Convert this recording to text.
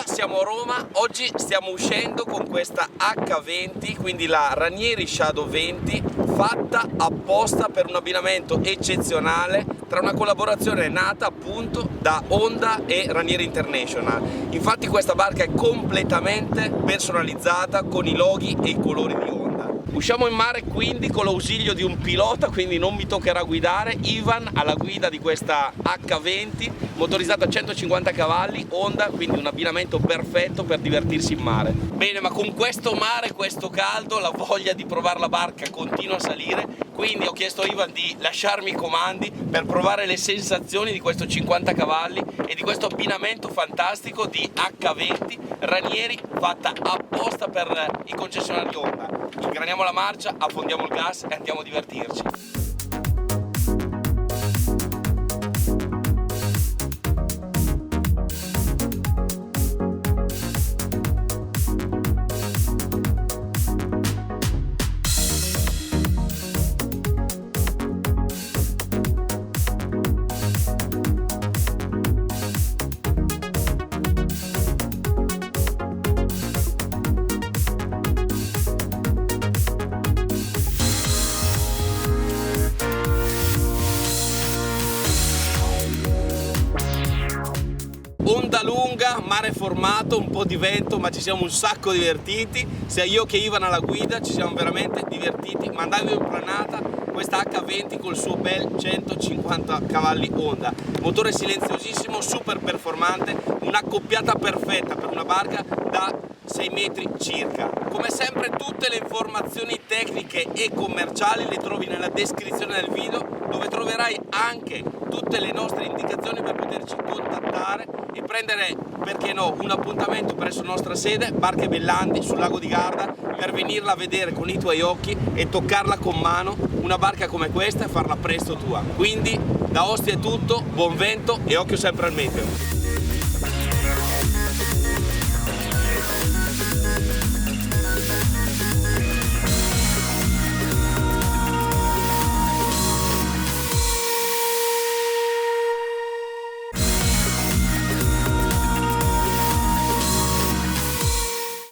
siamo a Roma, oggi stiamo uscendo con questa H20, quindi la Ranieri Shadow 20, fatta apposta per un abbinamento eccezionale tra una collaborazione nata appunto da Honda e Ranieri International. Infatti questa barca è completamente personalizzata con i loghi e i colori di Honda. Usciamo in mare quindi con l'ausilio di un pilota, quindi non mi toccherà guidare. Ivan alla guida di questa H20 motorizzata a 150 cavalli Honda, quindi un abbinamento perfetto per divertirsi in mare. Bene, ma con questo mare, questo caldo, la voglia di provare la barca continua a salire, quindi ho chiesto a Ivan di lasciarmi i comandi per provare le sensazioni di questo 50 cavalli e di questo abbinamento fantastico di H20 Ranieri fatta apposta per i concessionari Honda. Ingraniamo la marcia, affondiamo il gas e andiamo a divertirci. Onda lunga, mare formato, un po' di vento, ma ci siamo un sacco divertiti. Sia io che Ivan alla guida ci siamo veramente divertiti mandando in planata questa H20 col suo bel 150 cavalli Honda. Motore silenziosissimo, super performante, un'accoppiata perfetta per una barca da 6 metri circa. Come sempre tutte le informazioni tecniche e commerciali le trovi nella descrizione del video, dove troverai anche tutte le nostre indicazioni per poterci contattare e prendere, perché no, un appuntamento presso la nostra sede, Barche Bellandi, sul lago di Garda, per venirla a vedere con i tuoi occhi e toccarla con mano, una barca come questa, e farla presto tua. Quindi da Ostia è tutto, buon vento e occhio sempre al meteo.